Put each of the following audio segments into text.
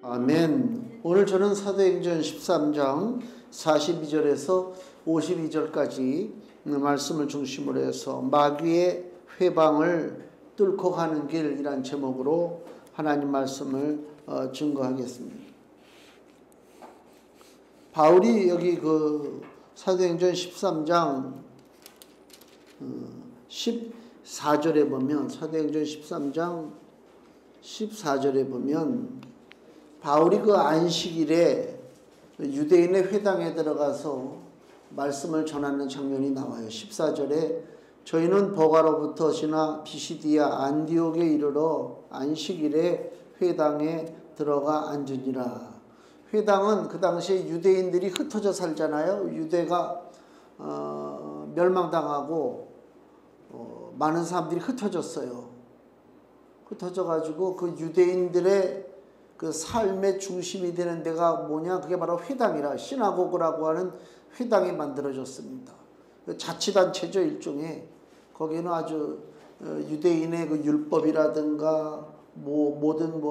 아멘. 오늘 저는 사도행전 13장 42절에서 52절까지 말씀을 중심으로 해서 마귀의 회방을 뚫고 가는 길이란 제목으로 하나님 말씀을 증거하겠습니다. 바울이 여기 그 사도행전 13장 14절에 보면, 사도행전 13장 14절에 보면 바울이 그 안식일에 유대인의 회당에 들어가서 말씀을 전하는 장면이 나와요. 14절에 저희는 버가로부터 지나 비시디아 안디옥에 이르러 안식일에 회당에 들어가 앉으니라. 회당은 그 당시에 유대인들이 흩어져 살잖아요. 유대가 멸망당하고 많은 사람들이 흩어졌어요. 흩어져가지고 그 유대인들의 그 삶의 중심이 되는 데가 뭐냐? 그게 바로 회당이라, 시나고그라고 하는 회당이 만들어졌습니다. 자치단체죠, 일종의. 거기는 아주 유대인의 그 율법이라든가 모든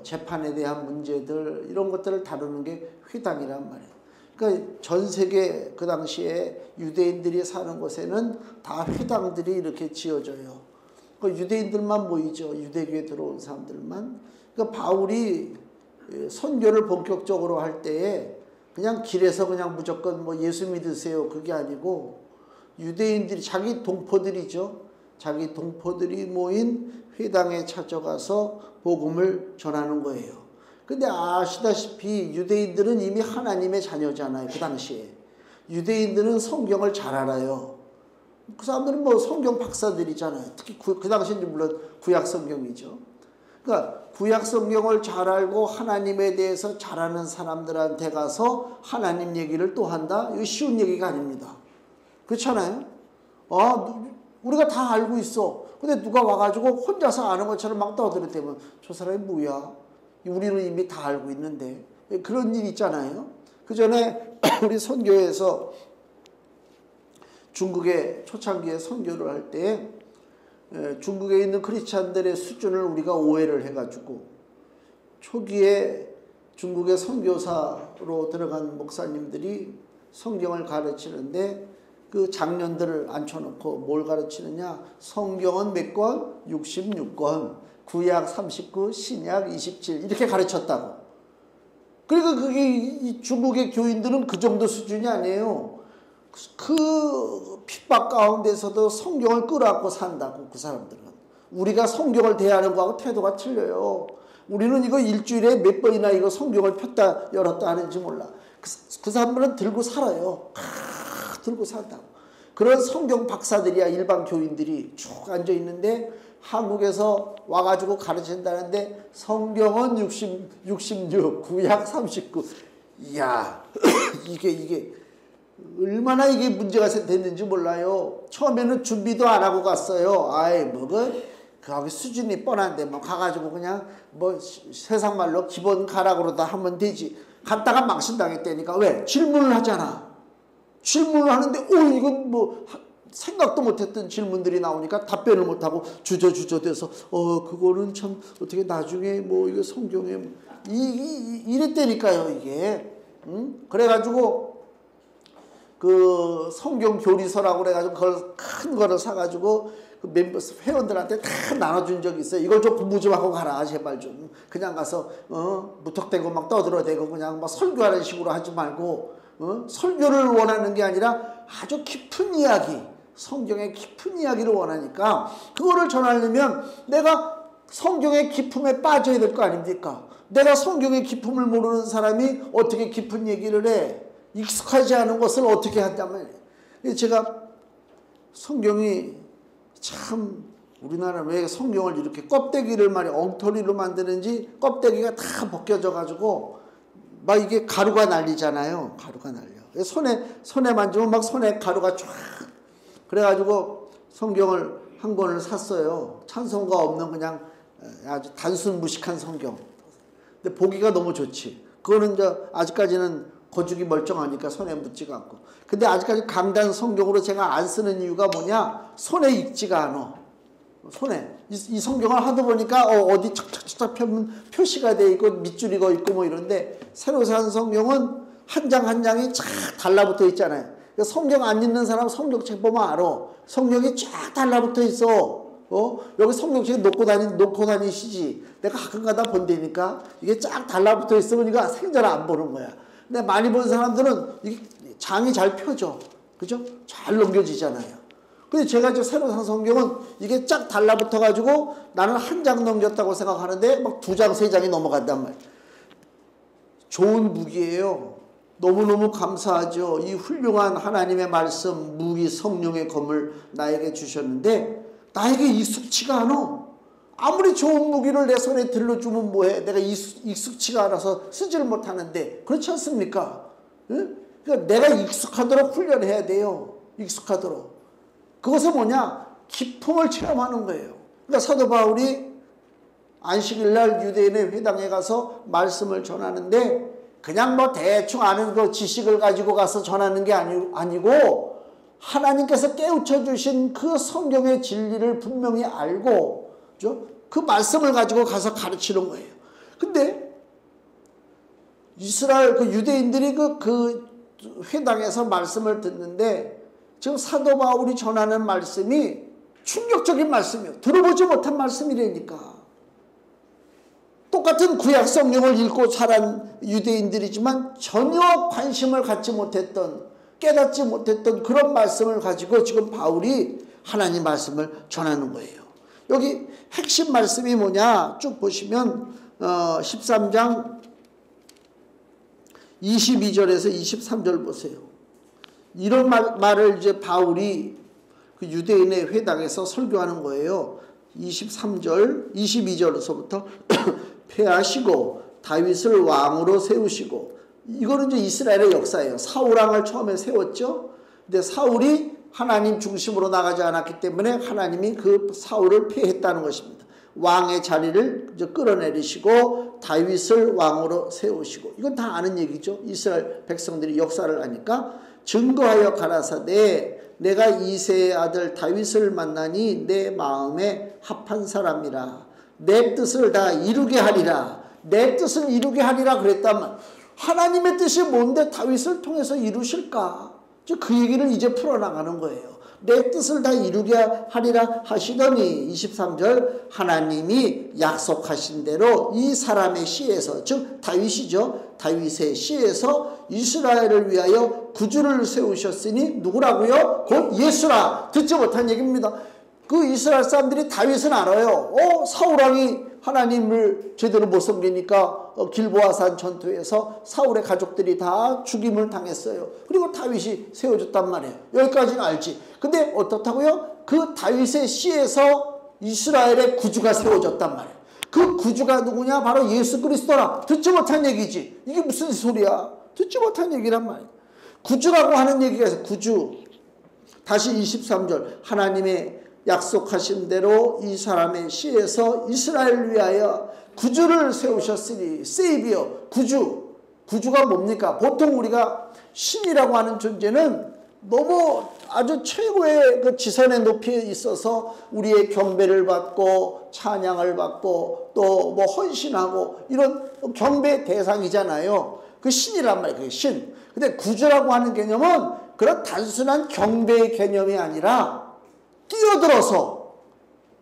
재판에 대한 문제들, 이런 것들을 다루는 게 회당이란 말이에요. 그러니까 전 세계 그 당시에 유대인들이 사는 곳에는 다 회당들이 이렇게 지어져요. 그 유대인들만 모이죠. 유대교에 들어온 사람들만. 그러니까 바울이 선교를 본격적으로 할 때에 그냥 길에서 그냥 무조건 예수 믿으세요, 그게 아니고 유대인들이, 자기 동포들이죠. 자기 동포들이 모인 회당에 찾아가서 복음을 전하는 거예요. 근데 아시다시피 유대인들은 이미 하나님의 자녀잖아요. 그 당시에 유대인들은 성경을 잘 알아요. 그 사람들은 성경 박사들이잖아요. 특히 그 당시에는 물론 구약 성경이죠. 그러니까 구약 성경을 잘 알고 하나님에 대해서 잘 아는 사람들한테 가서 하나님 얘기를 또 한다? 이거 쉬운 얘기가 아닙니다. 그렇잖아요. 우리가 다 알고 있어. 근데 누가 와가지고 혼자서 아는 것처럼 막 떠들었다면 저 사람이 뭐야? 우리는 이미 다 알고 있는데. 그런 일 있잖아요. 그 전에 우리 선교에서 중국에 초창기에 선교를 할 때 중국에 있는 크리스찬들의 수준을 우리가 오해를 해가지고 초기에 중국의 선교사로 들어간 목사님들이 성경을 가르치는데 그 장년들을 앉혀놓고 뭘 가르치느냐? 성경은 몇 권? 66권, 구약 39, 신약 27 이렇게 가르쳤다고. 그러니까 그게 중국의 교인들은 그 정도 수준이 아니에요. 그 핍박 가운데서도 성경을 끌어안고 산다고. 그 사람들은 우리가 성경을 대하는 거하고 태도가 틀려요. 우리는 이거 일주일에 몇 번이나 이거 성경을 폈다 열었다 하는지 몰라. 그 사람들은 들고 살아요. 들고 산다고. 그런 성경 박사들이야. 일반 교인들이 쭉 앉아 있는데 한국에서 와가지고 가르친다는데 성경은 66, 구약 39. 이야, 이게 얼마나 이게 문제가 됐는지 몰라요. 처음에는 준비도 안 하고 갔어요. 거기 수준이 뻔한데 가가지고 그냥 세상 말로 기본 가락으로 다 하면 되지. 갔다가 망신당했다니까. 왜? 질문을 하잖아. 질문을 하는데 이건 생각도 못했던 질문들이 나오니까 답변을 못하고 주저돼서 그거는 참 어떻게 나중에 이거 성경에 이랬다니까요. 이게. 그래가지고 그 성경 교리서라고 그래가지고 그걸 큰 거를 사가지고 그 멤버 회원들한테 다 나눠준 적이 있어요. 이걸 좀 공부 좀 하고 가라, 제발 좀. 그냥 가서 무턱대고 막 떠들어대고 그냥 막 설교하는 식으로 하지 말고 설교를 원하는 게 아니라 아주 깊은 이야기, 성경의 깊은 이야기를 원하니까 그거를 전하려면 내가 성경의 깊음에 빠져야 될 거 아닙니까? 내가 성경의 깊음을 모르는 사람이 어떻게 깊은 얘기를 해? 익숙하지 않은 것을 어떻게 한다면. 제가 성경이 참, 우리나라 왜 성경을 이렇게 껍데기를 엉터리로 만드는지 껍데기가 다 벗겨져 가지고 막 이게 가루가 날리잖아요. 가루가 날려. 손에 만지면 막 손에 가루가 쫙. 그래가지고 성경을 한 권을 샀어요. 찬송가 없는 그냥 아주 단순 무식한 성경. 근데 보기가 너무 좋지. 그거는 아직까지는 거죽이 멀쩡하니까 손에 묻지가 않고. 근데 아직까지 강단 성경으로 제가 안 쓰는 이유가 뭐냐? 손에 익지가 않아. 손에. 이 성경을 하다 보니까 어디 척척척 펴면 표시가 돼 있고 밑줄이고 있고 뭐 이런데 새로 산 성경은 한 장 한 장이 쫙 달라붙어 있잖아요. 그러니까 성경 안 읽는 사람 성경책 보면 알아. 성경이 쫙 달라붙어 있어. 여기 성경책 놓고 다니시지. 내가 가끔가다 본다니까 이게 쫙 달라붙어 있으니까 생전 안 보는 거야. 근데 많이 본 사람들은 이게 장이 잘 펴져. 그죠? 잘 넘겨지잖아요. 근데 제가 이제 새로 산 성경은 이게 쫙 달라붙어가지고 나는 한 장 넘겼다고 생각하는데 막 2장, 3장이 넘어간단 말이에요. 좋은 무기예요. 너무너무 감사하죠. 이 훌륭한 하나님의 말씀, 무기, 성령의 검을 나에게 주셨는데 나에게 익숙치가 않아. 아무리 좋은 무기를 내 손에 들려주면 뭐해. 내가 익숙치가 않아서 쓰지를 못하는데 그렇지 않습니까? 응? 그러니까 내가 익숙하도록 훈련해야 돼요. 익숙하도록. 그것은 뭐냐? 기쁨을 체험하는 거예요. 그러니까 사도 바울이 안식일날 유대인의 회당에 가서 말씀을 전하는데 그냥 뭐 대충 아는 그 지식을 가지고 가서 전하는 게 아니고 하나님께서 깨우쳐 주신 그 성경의 진리를 분명히 알고 그 말씀을 가지고 가서 가르치는 거예요. 근데 이스라엘 그 유대인들이 그 회당에서 말씀을 듣는데 지금 사도 바울이 전하는 말씀이 충격적인 말씀이에요. 들어보지 못한 말씀이라니까. 똑같은 구약 성경을 읽고 자란 유대인들이지만 전혀 관심을 갖지 못했던, 깨닫지 못했던 그런 말씀을 가지고 지금 바울이 하나님 말씀을 전하는 거예요. 여기 핵심 말씀이 뭐냐 쭉 보시면 13장 22절에서 23절 보세요. 이런 말을 이제 바울이 그 유대인의 회당에서 설교하는 거예요. 23절, 22절에서부터 패하시고 다윗을 왕으로 세우시고, 이거는 이제 이스라엘의 역사예요. 사울 왕을 처음에 세웠죠. 근데 사울이 하나님 중심으로 나가지 않았기 때문에 하나님이 그 사울을 폐했다는 것입니다. 왕의 자리를 이제 끌어내리시고 다윗을 왕으로 세우시고, 이건 다 아는 얘기죠. 이스라엘 백성들이 역사를 아니까. 증거하여 가라사대 내가 이새의 아들 다윗을 만나니 내 마음에 합한 사람이라. 내 뜻을 다 이루게 하리라. 내 뜻을 이루게 하리라 그랬다면 하나님의 뜻이 뭔데 다윗을 통해서 이루실까? 그 얘기를 이제 풀어나가는 거예요. 내 뜻을 다 이루게 하리라 하시더니 23절 하나님이 약속하신 대로 이 사람의 씨에서, 즉 다윗이죠. 다윗의 씨에서 이스라엘을 위하여 구주를 세우셨으니 누구라고요? 곧 예수라. 듣지 못한 얘기입니다. 그 이스라엘 사람들이 다윗은 알아요. 사울왕이 하나님을 제대로 못 섬기니까 길보아산 전투에서 사울의 가족들이 다 죽임을 당했어요. 그리고 다윗이 세워졌단 말이에요. 여기까지는 알지. 근데 어떻다고요? 그 다윗의 씨에서 이스라엘의 구주가 세워졌단 말이에요. 그 구주가 누구냐? 바로 예수 그리스도라. 듣지 못한 얘기지. 이게 무슨 소리야? 듣지 못한 얘기란 말이에요. 구주라고 하는 얘기가 있어요. 구주. 다시 23절 하나님의 약속하신 대로 이 사람의 씨에서 이스라엘을 위하여 구주를 세우셨으니, 세이비어, 구주. 구주가 뭡니까? 보통 우리가 신이라고 하는 존재는 너무 아주 최고의 그 지선의 높이에 있어서 우리의 경배를 받고 찬양을 받고 또 뭐 헌신하고 이런 경배 대상이잖아요. 그 신이란 말이에요. 그 신. 근데 구주라고 하는 개념은 그런 단순한 경배의 개념이 아니라 뛰어들어서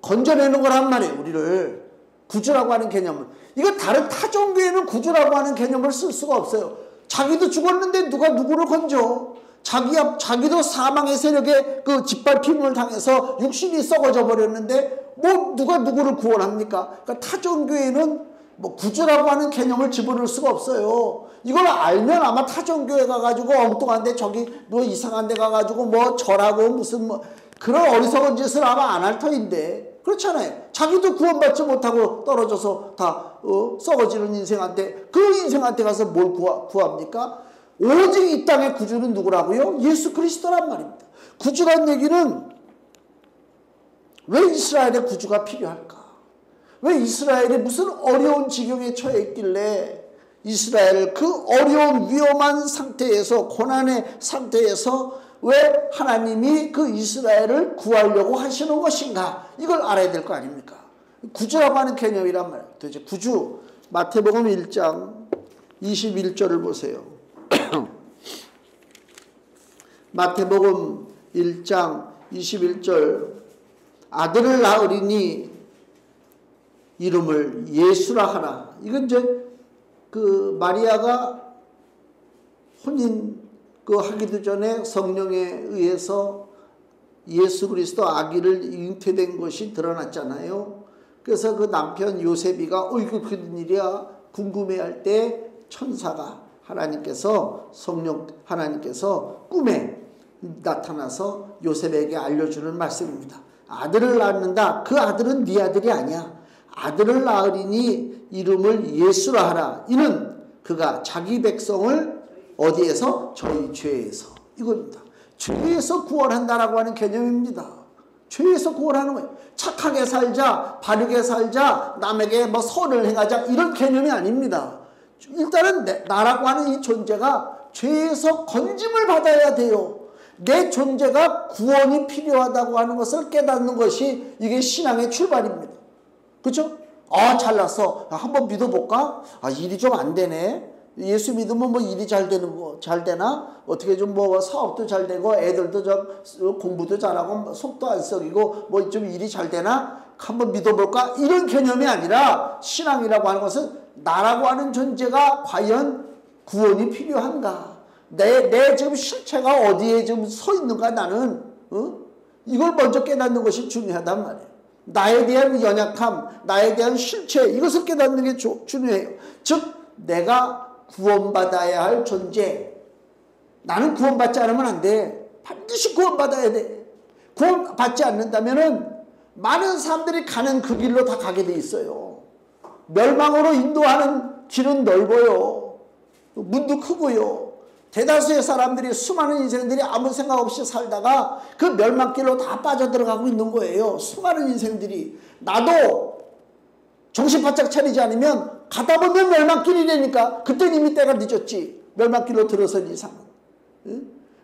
건져내는 거란 말이에요. 우리를. 구주라고 하는 개념은. 이거 다른 타종교에는 구주라고 하는 개념을 쓸 수가 없어요. 자기도 죽었는데 누가 누구를 건져. 자기도 사망의 세력에 그 짓밟힘을 당해서 육신이 썩어져 버렸는데 뭐 누가 누구를 구원합니까? 그러니까 타종교에는 뭐 구주라고 하는 개념을 집어넣을 수가 없어요. 이걸 알면 아마 타종교에 가가지고 엉뚱한데 저기 뭐 이상한 데 가가지고 뭐 절하고 무슨 뭐 그런 어리석은 짓을 아마 안 할 터인데, 그렇잖아요. 자기도 구원받지 못하고 떨어져서 다 썩어지는 인생한테, 그 인생한테 가서 뭘 구합니까? 오직 이 땅의 구주는 누구라고요? 예수 그리스도란 말입니다. 구주란 얘기는 왜 이스라엘의 구주가 필요할까? 왜 이스라엘이 무슨 어려운 지경에 처해 있길래 이스라엘을 그 어려운 위험한 상태에서, 고난의 상태에서 왜 하나님이 그 이스라엘을 구하려고 하시는 것인가? 이걸 알아야 될 거 아닙니까? 구주라고 하는 개념이란 말이에요. 도대체 구주, 마태복음 1장 21절을 보세요. 마태복음 1장 21절, 아들을 낳으리니 이름을 예수라 하라. 이건 이제 그 마리아가 혼인 하기도 전에 성령에 의해서 예수 그리스도 아기를 잉태된 것이 드러났잖아요. 그래서 그 남편 요셉이가 이거 무슨 일이야 궁금해할 때 천사가 하나님께서 꿈에 나타나서 요셉에게 알려주는 말씀입니다. 아들을 낳는다. 그 아들은 네 아들이 아니야. 아들을 낳으리니 이름을 예수라 하라. 이는 그가 자기 백성을 어디에서? 저희 죄에서. 이겁니다. 죄에서 구원한다라고 하는 개념입니다. 죄에서 구원하는 거예요. 착하게 살자, 바르게 살자, 남에게 뭐 선을 행하자, 이런 개념이 아닙니다. 일단은 나라고 하는 이 존재가 죄에서 건짐을 받아야 돼요. 내 존재가 구원이 필요하다고 하는 것을 깨닫는 것이 이게 신앙의 출발입니다. 그렇죠? 잘났어. 한번 믿어볼까? 일이 좀 안 되네. 예수 믿으면 뭐 일이 잘 되나? 어떻게 좀 뭐 사업도 잘 되고 애들도 좀 공부도 잘하고 속도 안 썩이고 뭐 좀 일이 잘 되나? 한번 믿어볼까? 이런 개념이 아니라 신앙이라고 하는 것은 나라고 하는 존재가 과연 구원이 필요한가? 내 지금 실체가 어디에 지금 서 있는가 나는? 이걸 먼저 깨닫는 것이 중요하단 말이에요. 나에 대한 연약함, 나에 대한 실체, 이것을 깨닫는 게 중요해요. 즉 내가 구원받아야 할 존재. 나는 구원받지 않으면 안 돼. 반드시 구원받아야 돼. 구원받지 않는다면은 많은 사람들이 가는 그 길로 다 가게 돼 있어요. 멸망으로 인도하는 길은 넓어요. 문도 크고요. 대다수의 사람들이, 수많은 인생들이 아무 생각 없이 살다가 그 멸망길로 다 빠져들어가고 있는 거예요. 수많은 인생들이. 나도 정신 바짝 차리지 않으면 가다 보면 멸망길이라니까. 그때 이미 때가 늦었지. 멸망길로 들어선 이상은.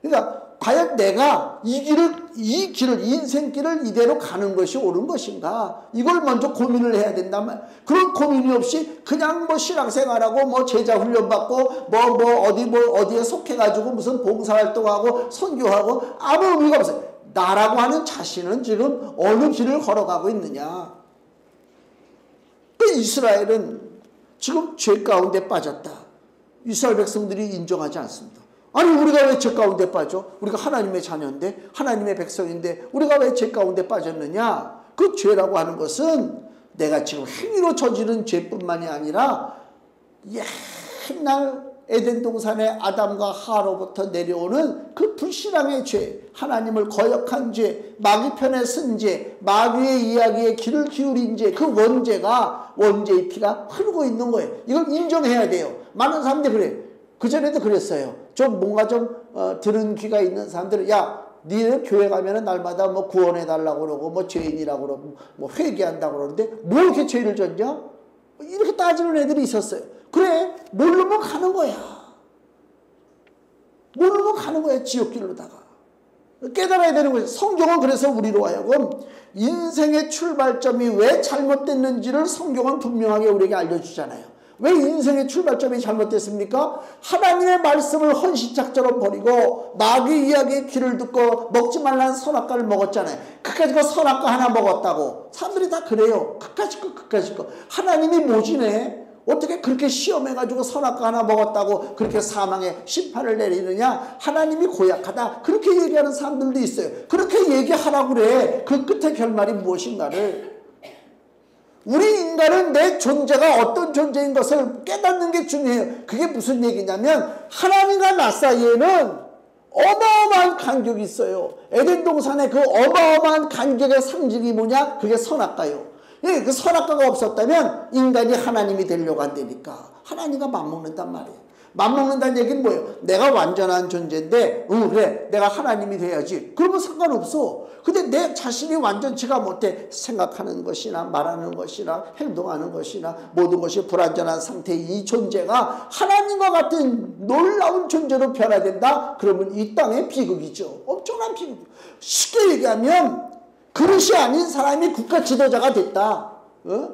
그러니까 과연 내가 이 길을 인생길을 이대로 가는 것이 옳은 것인가? 이걸 먼저 고민을 해야 된단 말이야. 그런 고민이 없이 그냥 뭐 신앙생활하고 뭐 제자 훈련 받고 어디에 속해가지고 무슨 봉사활동하고 선교하고 아무 의미가 없어요. 나라고 하는 자신은 지금 어느 길을 걸어가고 있느냐? 그 이스라엘은 지금 죄 가운데 빠졌다. 이스라엘 백성들이 인정하지 않습니다. 아니 우리가 왜 죄 가운데 빠져? 우리가 하나님의 자녀인데, 하나님의 백성인데 우리가 왜 죄 가운데 빠졌느냐? 그 죄라고 하는 것은 내가 지금 행위로 저지른 죄뿐만이 아니라 옛날 에덴 동산의 아담과 하로부터 내려오는 그 불신앙의 죄, 하나님을 거역한 죄, 마귀 편에 쓴 죄, 마귀의 이야기에 귀를 기울인 죄, 그 원죄의 피가 흐르고 있는 거예요. 이걸 인정해야 돼요. 많은 사람들이 그래요. 그전에도 그랬어요. 좀 뭔가 좀 들은 귀가 있는 사람들은 니네 교회 가면은 날마다 뭐 구원해달라고 그러고 뭐 죄인이라고 그러고 뭐 회개한다고 그러는데 뭐 이렇게 죄를 졌냐? 이렇게 따지는 애들이 있었어요. 그래, 모르면 가는 거야. 모르면 가는 거야, 지옥길로다가. 깨달아야 되는 거예요. 성경은 그래서 우리로 하여금 인생의 출발점이 왜 잘못됐는지를 성경은 분명하게 우리에게 알려주잖아요. 왜 인생의 출발점이 잘못됐습니까? 하나님의 말씀을 헌신짝처럼 버리고 마귀 이야기의 귀를 듣고 먹지 말라는 선악과를 먹었잖아요. 그까짓 거 선악과 하나 먹었다고. 사람들이 다 그래요. 그까짓 거. 하나님이 모지네. 어떻게 그렇게 시험해가지고 선악과 하나 먹었다고 그렇게 사망의 심판을 내리느냐? 하나님이 고약하다. 그렇게 얘기하는 사람들도 있어요. 그렇게 얘기하라고 그래. 그 끝에 결말이 무엇인가를. 우리 인간은 내 존재가 어떤 존재인 것을 깨닫는 게 중요해요. 그게 무슨 얘기냐면 하나님과 나 사이에는 어마어마한 간격이 있어요. 에덴 동산의 그 어마어마한 간격의 상징이 뭐냐? 그게 선악과요. 예, 그 선악과가 없었다면 인간이 하나님이 되려고 한다니까. 하나님과 맞먹는단 말이에요. 맘먹는다는 얘기는 뭐예요? 내가 완전한 존재인데 그래 내가 하나님이 돼야지. 그러면 상관없어. 근데 내 자신이 완전치가 못해. 생각하는 것이나 말하는 것이나 행동하는 것이나 모든 것이 불완전한 상태의 이 존재가 하나님과 같은 놀라운 존재로 변화된다? 그러면 이 땅의 비극이죠. 엄청난 비극이죠. 쉽게 얘기하면 그릇이 아닌 사람이 국가 지도자가 됐다.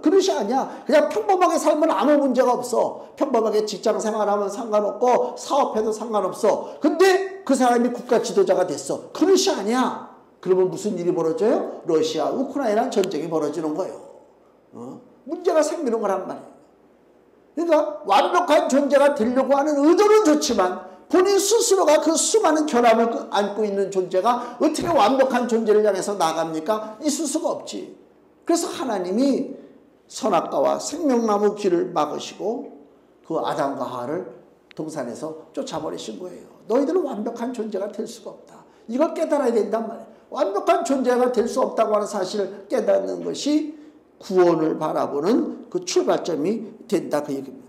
그릇이 아니야. 그냥 평범하게 살면 아무 문제가 없어. 평범하게 직장 생활하면 상관없고 사업해도 상관없어. 근데 그 사람이 국가 지도자가 됐어. 그릇이 아니야. 그러면 무슨 일이 벌어져요? 러시아, 우크라이나 전쟁이 벌어지는 거예요. 문제가 생기는 거란 말이에요. 그러니까 완벽한 존재가 되려고 하는 의도는 좋지만 본인 스스로가 그 수많은 결함을 안고 있는 존재가 어떻게 완벽한 존재를 향해서 나갑니까? 있을 수가 없지. 그래서 하나님이 선악과와 생명나무 길을 막으시고 그 아담과 하와를 동산에서 쫓아버리신 거예요. 너희들은 완벽한 존재가 될 수가 없다. 이걸 깨달아야 된단 말이에요. 완벽한 존재가 될 수 없다고 하는 사실을 깨닫는 것이 구원을 바라보는 그 출발점이 된다 그 얘기입니다.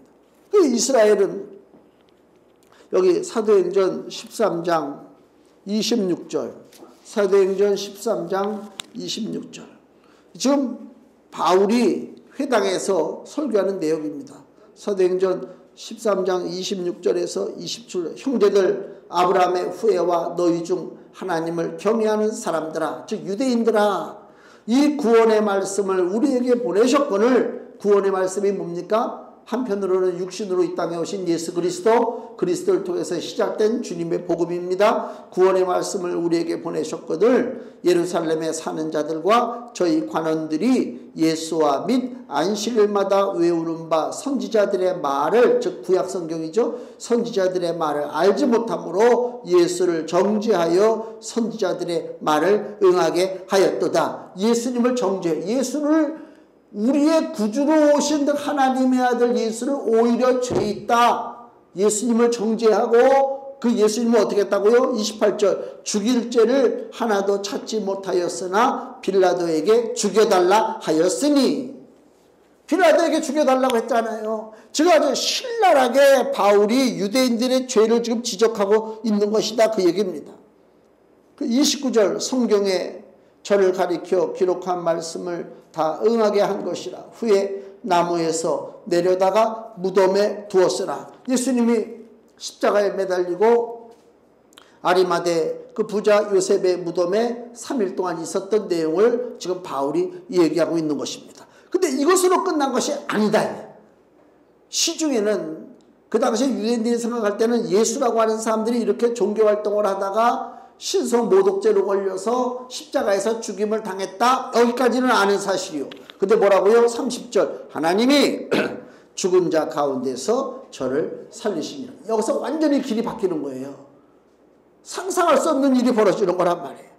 그 이스라엘은 여기 사도행전 13장 26절 사도행전 13장 26절 지금 바울이 회당에서 설교하는 내용입니다. 사도행전 13장 26절에서 27절 형제들 아브라함의 후예와 너희 중 하나님을 경외하는 사람들아 즉 유대인들아 이 구원의 말씀을 우리에게 보내셨거늘 구원의 말씀이 뭡니까? 한편으로는 육신으로 이 땅에 오신 예수 그리스도를 통해서 시작된 주님의 복음입니다. 구원의 말씀을 우리에게 보내셨거늘 예루살렘에 사는 자들과 저희 관원들이 예수와 및 안식일마다 외우는 바 선지자들의 말을 즉 구약성경이죠. 선지자들의 말을 알지 못함으로 예수를 정죄하여 선지자들의 말을 응하게 하였도다. 예수님을 정죄해 예수를 우리의 구주로 오신 하나님의 아들 예수를 오히려 죄 있다. 예수님을 정죄하고 그 예수님을 어떻게 했다고요? 28절 죽일 죄를 하나도 찾지 못하였으나 빌라도에게 죽여달라 하였으니 빌라도에게 죽여달라고 했잖아요. 지금 아주 신랄하게 바울이 유대인들의 죄를 지금 지적하고 있는 것이다 그 얘기입니다. 그 29절 성경에 저를 가리켜 기록한 말씀을 다 응하게 한 것이라. 후에 나무에서 내려다가 무덤에 두었으나 예수님이 십자가에 매달리고 아리마대 그 부자 요셉의 무덤에 3일 동안 있었던 내용을 지금 바울이 얘기하고 있는 것입니다. 근데 이것으로 끝난 것이 아니다. 시중에는 그 당시에 유대인들이 생각할 때는 예수라고 하는 사람들이 이렇게 종교활동을 하다가 신성 모독죄로 걸려서 십자가에서 죽임을 당했다. 여기까지는 아는 사실이요. 근데 뭐라고요? 30절 하나님이 죽은 자 가운데서 저를 살리시니라. 여기서 완전히 길이 바뀌는 거예요. 상상할 수 없는 일이 벌어지는 거란 말이에요.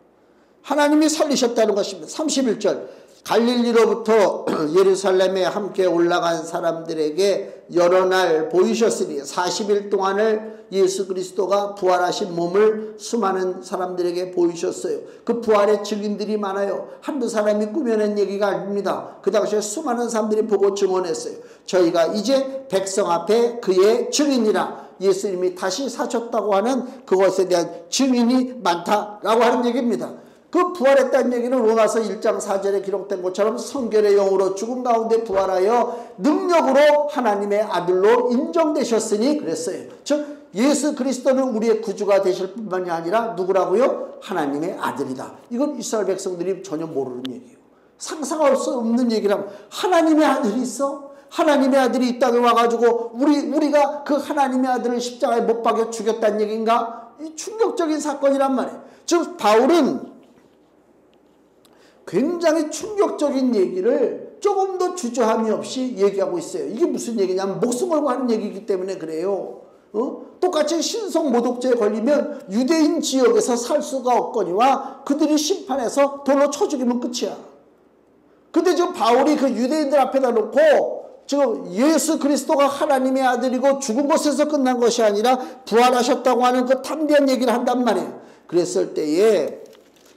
하나님이 살리셨다는 것입니다. 31절 갈릴리로부터 예루살렘에 함께 올라간 사람들에게 여러 날 보이셨으니 40일 동안을 예수 그리스도가 부활하신 몸을 수많은 사람들에게 보이셨어요. 그 부활의 증인들이 많아요. 한두 사람이 꾸며낸 얘기가 아닙니다. 그 당시에 수많은 사람들이 보고 증언했어요. 저희가 이제 백성 앞에 그의 증인이라. 예수님이 다시 사셨다고 하는 그것에 대한 증인이 많다라고 하는 얘기입니다. 그 부활했다는 얘기는 로마서 1장 4절에 기록된 것처럼 성결의 영으로 죽음 가운데 부활하여 능력으로 하나님의 아들로 인정되셨으니 그랬어요. 즉 예수 그리스도는 우리의 구주가 되실 뿐만이 아니라 누구라고요? 하나님의 아들이다. 이건 이스라엘 백성들이 전혀 모르는 얘기예요. 상상할 수 없는 얘기라면 하나님의 아들이 있어? 하나님의 아들이 이 땅에 와가지고 우리가 그 하나님의 아들을 십자가에 못 박여 죽였다는 얘기인가? 이 충격적인 사건이란 말이에요. 즉 바울은 굉장히 충격적인 얘기를 조금도 주저함이 없이 얘기하고 있어요. 이게 무슨 얘기냐면 목숨 걸고 하는 얘기이기 때문에 그래요. 똑같이 신성 모독죄에 걸리면 유대인 지역에서 살 수가 없거니와 그들이 심판해서 돌로 쳐 죽이면 끝이야. 근데 지금 바울이 그 유대인들 앞에다 놓고 지금 예수 그리스도가 하나님의 아들이고 죽은 것에서 끝난 것이 아니라 부활하셨다고 하는 그 탐대한 얘기를 한단 말이에요. 그랬을 때에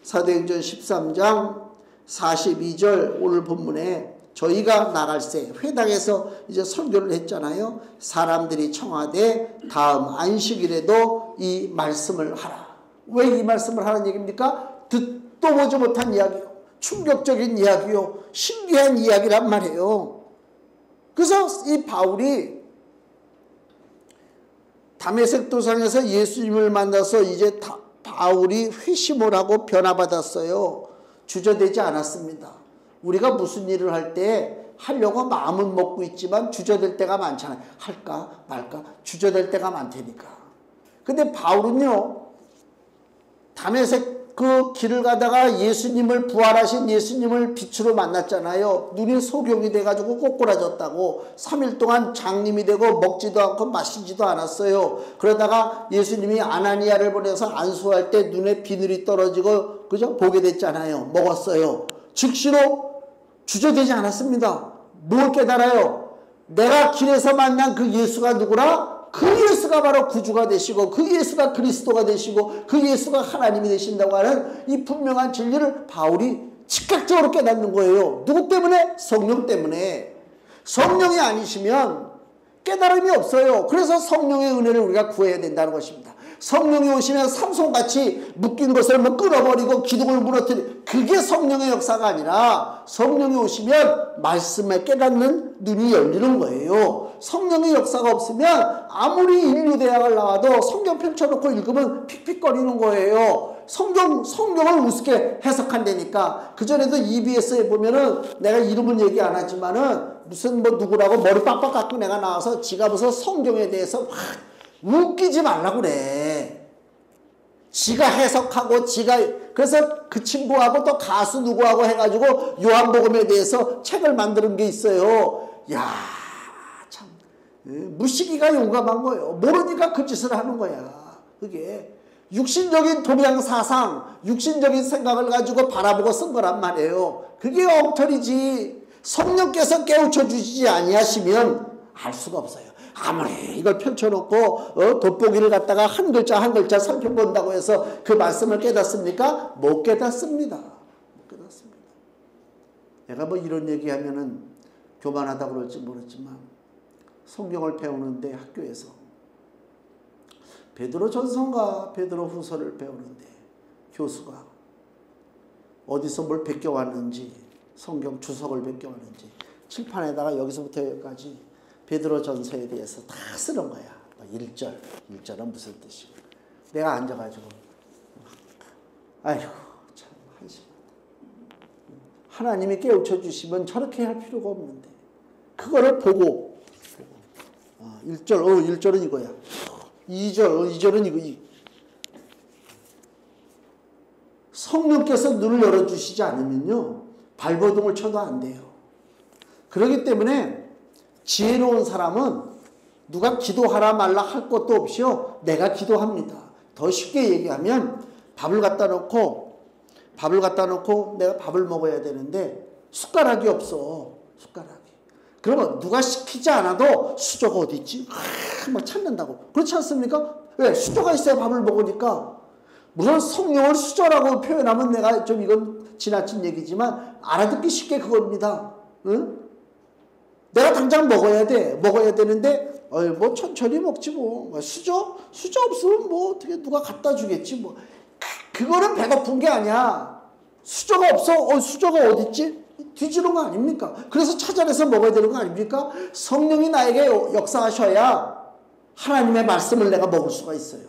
사도행전 13장 42절 오늘 본문에 저희가 나갈새 회당에서 이제 설교를 했잖아요. 사람들이 청하되 다음 안식일에도 이 말씀을 하라. 왜 이 말씀을 하라는 얘기입니까? 듣도 보지 못한 이야기요. 충격적인 이야기요. 신기한 이야기란 말이에요. 그래서 이 바울이 다메섹 도상에서 예수님을 만나서 이제 바울이 회심을 하고 변화받았어요. 주저되지 않았습니다. 우리가 무슨 일을 할 때 하려고 마음은 먹고 있지만 주저될 때가 많잖아요. 할까 말까 주저될 때가 많다니까. 근데 바울은요, 다메섹 그 길을 가다가 예수님을 부활하신 예수님을 빛으로 만났잖아요. 눈이 소경이 돼가지고 꼬꾸라졌다고 3일 동안 장님이 되고 먹지도 않고 마시지도 않았어요. 그러다가 예수님이 아나니아를 보내서 안수할 때 눈에 비늘이 떨어지고 그죠? 보게 됐잖아요. 먹었어요. 즉시로 주저되지 않았습니다. 뭘 깨달아요? 내가 길에서 만난 그 예수가 누구라? 그 예수가 바로 구주가 되시고 그 예수가 그리스도가 되시고 그 예수가 하나님이 되신다고 하는 이 분명한 진리를 바울이 즉각적으로 깨닫는 거예요. 누구 때문에? 성령 때문에. 성령이 아니시면 깨달음이 없어요. 그래서 성령의 은혜를 우리가 구해야 된다는 것입니다. 성령이 오시면 삼손같이 묶인 것을 끊어버리고 기둥을 무너뜨리, 그게 성령의 역사가 아니라 성령이 오시면 말씀에 깨닫는 눈이 열리는 거예요. 성령의 역사가 없으면 아무리 인류대학을 나와도 성경 펼쳐놓고 읽으면 픽픽거리는 거예요. 성경을 우습게 해석한다니까. 그전에도 EBS에 보면은 내가 이름은 얘기 안 하지만은 무슨 뭐 누구라고 머리 빡빡 깎고 내가 나와서 지가 무슨 성경에 대해서 막 웃기지 말라고 그래. 지가 해석하고 그래서 그 친구하고 또 가수 누구하고 해가지고 요한복음에 대해서 책을 만드는 게 있어요. 야, 참 무시기가 용감한 거예요. 모르니까 그 짓을 하는 거야. 그게 육신적인 동양 사상, 육신적인 생각을 가지고 바라보고 쓴 거란 말이에요. 그게 엉터리지. 성령께서 깨우쳐 주시지 아니하시면 알 수가 없어요. 아무리 이걸 펼쳐놓고 돋보기를 갖다가 한 글자 한 글자 살펴본다고 해서 그 말씀을 깨닫습니까? 못 깨닫습니다. 못 깨닫습니다. 내가 뭐 이런 얘기하면은 교만하다고 그럴지 모르지만 성경을 배우는데 학교에서 베드로 전서인가 베드로 후서를 배우는데 교수가 어디서 뭘 베껴왔는지 성경 주석을 베껴왔는지 칠판에다가 여기서부터 여기까지 베드로 전서에 대해서 다 쓰는 거야. 1절은 무슨 뜻이고. 내가 앉아가지고 아이고 참 한심하다. 하나님이 깨우쳐 주시면 저렇게 할 필요가 없는데 그거를 보고 1절은 이거야. 2절은 이거. 성령께서 눈을 열어주시지 않으면요 발버둥을 쳐도 안 돼요. 그렇기 때문에 지혜로운 사람은 누가 기도하라 말라 할 것도 없이요 내가 기도합니다. 더 쉽게 얘기하면 밥을 갖다 놓고 내가 밥을 먹어야 되는데 숟가락이 없어. 숟가락이. 그러면 누가 시키지 않아도 수저가 어디 있지? 막 찾는다고. 그렇지 않습니까? 왜? 수저가 있어야 밥을 먹으니까. 물론 성령을 수저라고 표현하면 내가 좀 이건 지나친 얘기지만 알아듣기 쉽게 그겁니다. 응? 내가 당장 먹어야 되는데 뭐 천천히 먹지 뭐. 수저 없으면 뭐 어떻게 누가 갖다 주겠지 뭐. 그거는 배고픈 게 아니야. 수저가 없어. 수저가 어디 있지? 뒤지는 거 아닙니까? 그래서 찾아내서 먹어야 되는 거 아닙니까? 성령이 나에게 역사하셔야 하나님의 말씀을 내가 먹을 수가 있어요.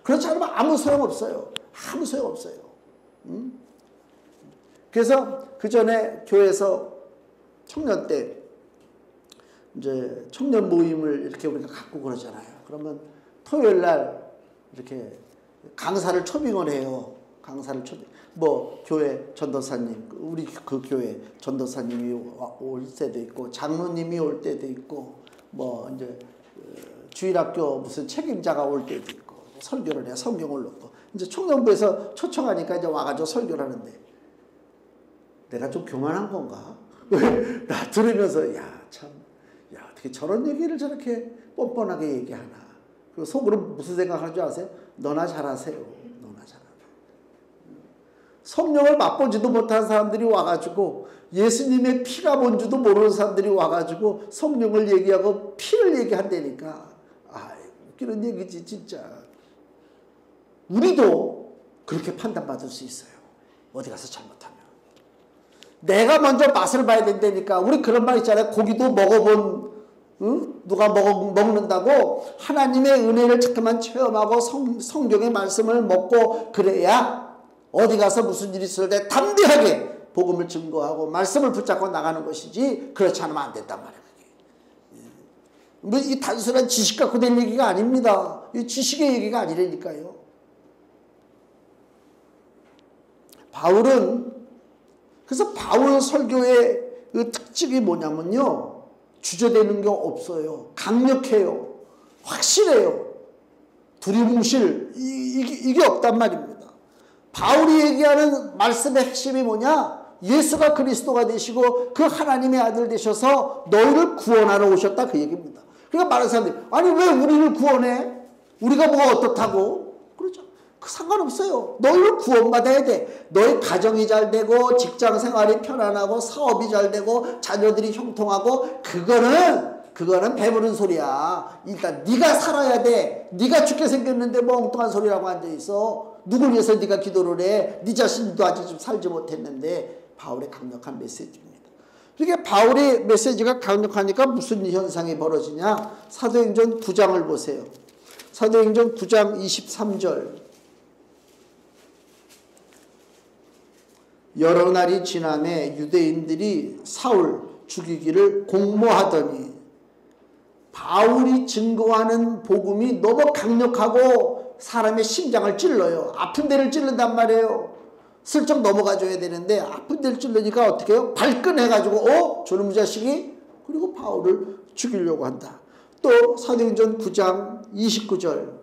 그렇지 않으면 아무 소용없어요. 아무 소용없어요. 그래서 그 전에 교회에서 청년 때 이제 청년 모임을 이렇게 우리가 갖고 그러잖아요. 그러면 토요일 날 이렇게 강사를 초빙을 해요. 강사를 초빙. 뭐 교회 전도사님, 우리 그 교회 전도사님이 올 때도 있고 장로님이 올 때도 있고 뭐 이제 주일학교 무슨 책임자가 올 때도 있고 설교를 해. 성경을 놓고 이제 청년부에서 초청하니까 이제 와가지고 설교를 하는데 내가 좀 교만한 건가? 나 들으면서 어떻게 저런 얘기를 저렇게 뻔뻔하게 얘기하나. 그리고 속으로 무슨 생각하는 줄 아세요? 너나 잘하세요. 너나 잘하라. 성령을 맛보지도 못한 사람들이 와가지고 예수님의 피가 뭔지도 모르는 사람들이 와가지고 성령을 얘기하고 피를 얘기한다니까. 아, 웃기는 얘기지 진짜. 우리도 그렇게 판단받을 수 있어요. 어디 가서 잘못하면. 내가 먼저 맛을 봐야 된다니까. 우리 그런 말 있잖아요. 고기도 먹어본 누가 먹는다고. 하나님의 은혜를 잠깐만 체험하고 성경의 말씀을 먹고 그래야 어디 가서 무슨 일이 있을 때 담대하게 복음을 증거하고 말씀을 붙잡고 나가는 것이지, 그렇지 않으면 안 된단 말이에요. 뭐 이 단순한 지식 갖고 된 얘기가 아닙니다. 이 지식의 얘기가 아니라니까요. 바울은, 그래서 바울 설교의 그 특징이 뭐냐면요, 주저되는 게 없어요. 강력해요. 확실해요. 두리뭉실 이게 없단 말입니다. 바울이 얘기하는 말씀의 핵심이 뭐냐? 예수가 그리스도가 되시고 그 하나님의 아들 되셔서 너희를 구원하러 오셨다, 그 얘기입니다. 그러니까 많은 사람들이 아니 왜 우리를 구원해? 우리가 뭐가 어떻다고? 그렇죠. 그 상관없어요. 너희를 구원받아야 돼. 너희 가정이 잘 되고 직장 생활이 편안하고 사업이 잘 되고 자녀들이 형통하고 그거는 배부른 소리야. 일단 네가 살아야 돼. 네가 죽게 생겼는데 뭐 엉뚱한 소리라고 앉아있어. 누굴 위해서 네가 기도를 해? 네 자신도 아직 좀 살지 못했는데. 바울의 강력한 메시지입니다. 그러니까 바울의 메시지가 강력하니까 무슨 현상이 벌어지냐? 사도행전 9장을 보세요. 사도행전 9장 23절. 여러 날이 지남에 유대인들이 사울 죽이기를 공모하더니, 바울이 증거하는 복음이 너무 강력하고 사람의 심장을 찔러요. 아픈 데를 찔른단 말이에요. 슬쩍 넘어가줘야 되는데 아픈 데를 찔르니까 어떻게 해요? 발끈해가지고 저놈 자식이, 그리고 바울을 죽이려고 한다. 또 사도행전 9장 29절.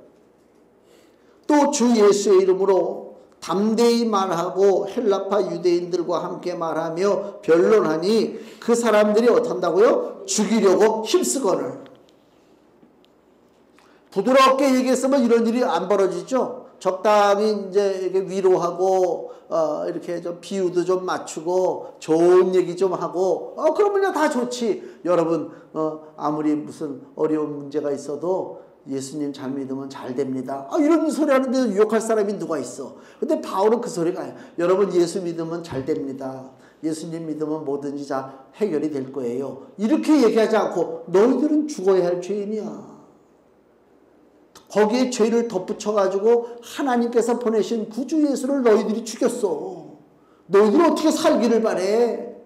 또 주 예수의 이름으로 담대히 말하고 헬라파 유대인들과 함께 말하며 변론하니 그 사람들이 어떻다고요? 죽이려고 힘쓰거늘. 부드럽게 얘기했으면 이런 일이 안 벌어지죠. 적당히 이제 이렇게 위로하고 이렇게 좀 비유도 좀 맞추고 좋은 얘기 좀 하고 그러면 다 좋지. 여러분 아무리 무슨 어려운 문제가 있어도 예수님 잘 믿으면 잘 됩니다. 이런 소리 하는데 유혹할 사람이 누가 있어. 근데 바울은 그 소리가 아니야. 여러분 예수 믿으면 잘 됩니다. 예수님 믿으면 뭐든지 다 해결이 될 거예요. 이렇게 얘기하지 않고 너희들은 죽어야 할 죄인이야. 거기에 죄를 덧붙여가지고 하나님께서 보내신 구주 예수를 너희들이 죽였어. 너희들은 어떻게 살기를 바래?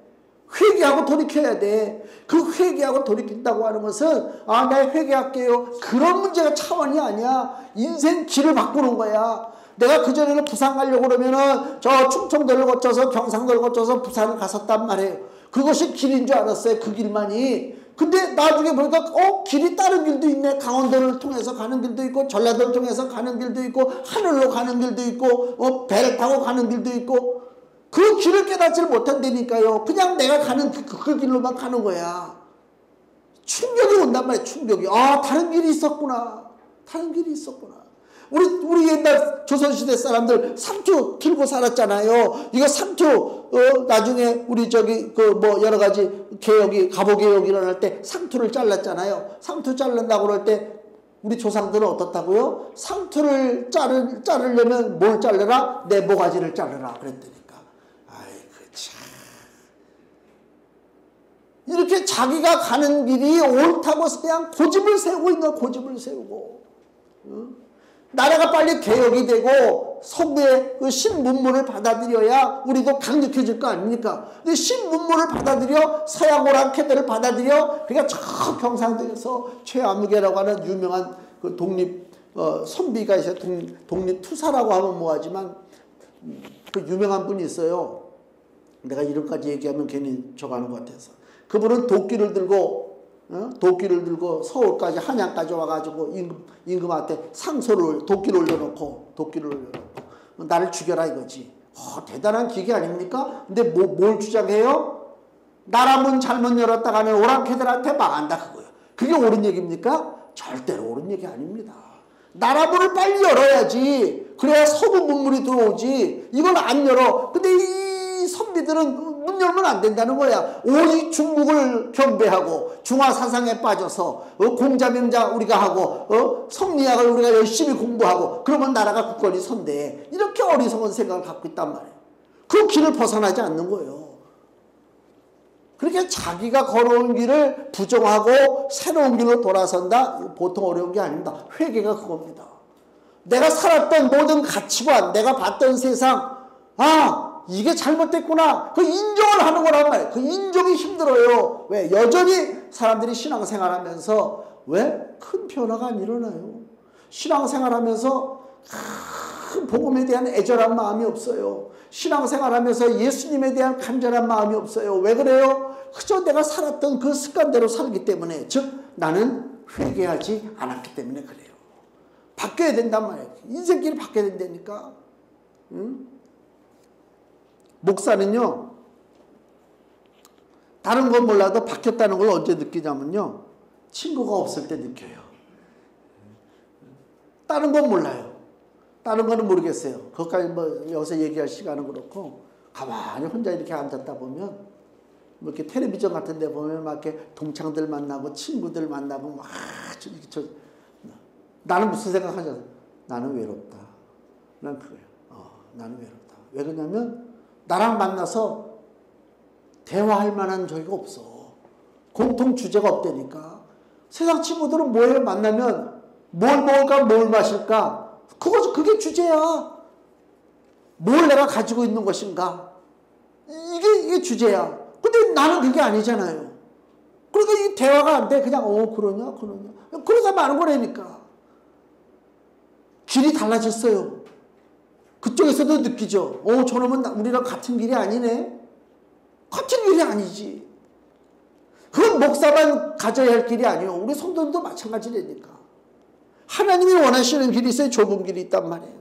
회개하고 돌이켜야 돼. 그 회개하고 돌이킨다고 하는 것은 나 회개할게요. 그런 문제가 차원이 아니야. 인생 길을 바꾸는 거야. 내가 그전에는 부산 가려고 그러면은 저 충청도를 거쳐서 경상도를 거쳐서 부산을 갔었단 말이에요. 그것이 길인 줄 알았어요. 그 길만이. 근데 나중에 보니까 길이 다른 길도 있네. 강원도를 통해서 가는 길도 있고 전라도를 통해서 가는 길도 있고 하늘로 가는 길도 있고 배를 타고 가는 길도 있고, 그 길을 깨닫지를 못한다니까요. 그냥 내가 가는 그 길로만 가는 거야. 충격이 온단 말이야. 충격이. 다른 길이 있었구나. 다른 길이 있었구나. 우리 옛날 조선시대 사람들 상투 들고 살았잖아요. 이거 상투 나중에 우리 여러 가지 개혁이, 갑오개혁이 일어날 때 상투를 잘랐잖아요. 상투 자른다고 그럴 때 우리 조상들은 어떻다고요? 상투를 자르려면 뭘 자르라? 내 모가지를 자르라 그랬다니까. 아이고 참. 이렇게 자기가 가는 길이 옳다고 그냥 고집을 세우고 있는 거야. 고집을 세우고. 나라가 빨리 개혁이 되고 서구의 그 신문물을 받아들여야 우리도 강력해질 거 아닙니까? 근데 신문물을 받아들여, 서양 오랑캐들을 받아들여. 그러니까 저 경상도에서 최아무개라고 하는 유명한 그 독립 선비가 있어요. 독립투사라고 하면 뭐하지만 그 유명한 분이 있어요. 내가 이름까지 얘기하면 괜히 저거 하는 것 같아서. 그분은 도끼를 들고 서울까지 한양까지 와가지고 임금한테 도끼를 올려놓고 나를 죽여라 이거지. 대단한 기계 아닙니까? 근데 뭘 주장해요? 나라 문 잘못 열었다 가면 오랑캐들한테 망한다 그거예요. 그게 옳은 얘기입니까? 절대로 옳은 얘기 아닙니다. 나라 문을 빨리 열어야지. 그래야 서부 문물이 들어오지. 이걸 안 열어. 근데 이 선비들은 문 열면 안 된다는 거야. 오직 중국을 경배하고 중화 사상에 빠져서 공자명자 우리가 하고 성리학을 우리가 열심히 공부하고 그러면 나라가 굳건히 선대. 이렇게 어리석은 생각을 갖고 있단 말이에요. 그 길을 벗어나지 않는 거예요. 그렇게 자기가 걸어온 길을 부정하고 새로운 길로 돌아선다? 보통 어려운 게 아닙니다. 회개가 그겁니다. 내가 살았던 모든 가치관, 내가 봤던 세상, 아, 이게 잘못됐구나. 그 인정을 하는 거란 말이에요. 그 인정이 힘들어요. 왜? 여전히 사람들이 신앙생활 하면서 왜? 큰 변화가 안 일어나요. 신앙생활 하면서 큰 복음에 대한 애절한 마음이 없어요. 신앙생활 하면서 예수님에 대한 간절한 마음이 없어요. 왜 그래요? 그저 내가 살았던 그 습관대로 살기 때문에, 즉 나는 회개하지 않았기 때문에 그래요. 바뀌어야 된단 말이에요. 인생길이 바뀌어야 된다니까. 응? 목사는요, 다른 건 몰라도 바뀌었다는 걸 언제 느끼냐면요, 친구가 없을 때 느껴요. 다른 건 몰라요. 다른 거는 모르겠어요. 그것까지 뭐 여기서 얘기할 시간은 그렇고, 가만히 혼자 이렇게 앉았다 보면 뭐 이렇게 텔레비전 같은 데 보면 막 이렇게 동창들 만나고 친구들 만나고 막 나는 무슨 생각하잖아. 나는 외롭다. 난 그거예요. 나는 외롭다. 왜 그러냐면 나랑 만나서 대화할 만한 저기가 없어. 공통 주제가 없다니까. 세상 친구들은 뭐예요? 만나면 뭘 먹을까, 뭘 마실까? 그게 주제야. 뭘 내가 가지고 있는 것인가? 이게 주제야. 근데 나는 그게 아니잖아요. 그러니까 이 대화가 안 돼. 그냥 그러냐. 그러다 마는 거라니까. 길이 달라졌어요. 그쪽에서도 느끼죠. 저놈은 우리랑 같은 길이 아니네. 같은 길이 아니지. 그건 목사만 가져야 할 길이 아니에요. 우리 성도들도 마찬가지라니까. 하나님이 원하시는 길이 있어요. 좁은 길이 있단 말이에요.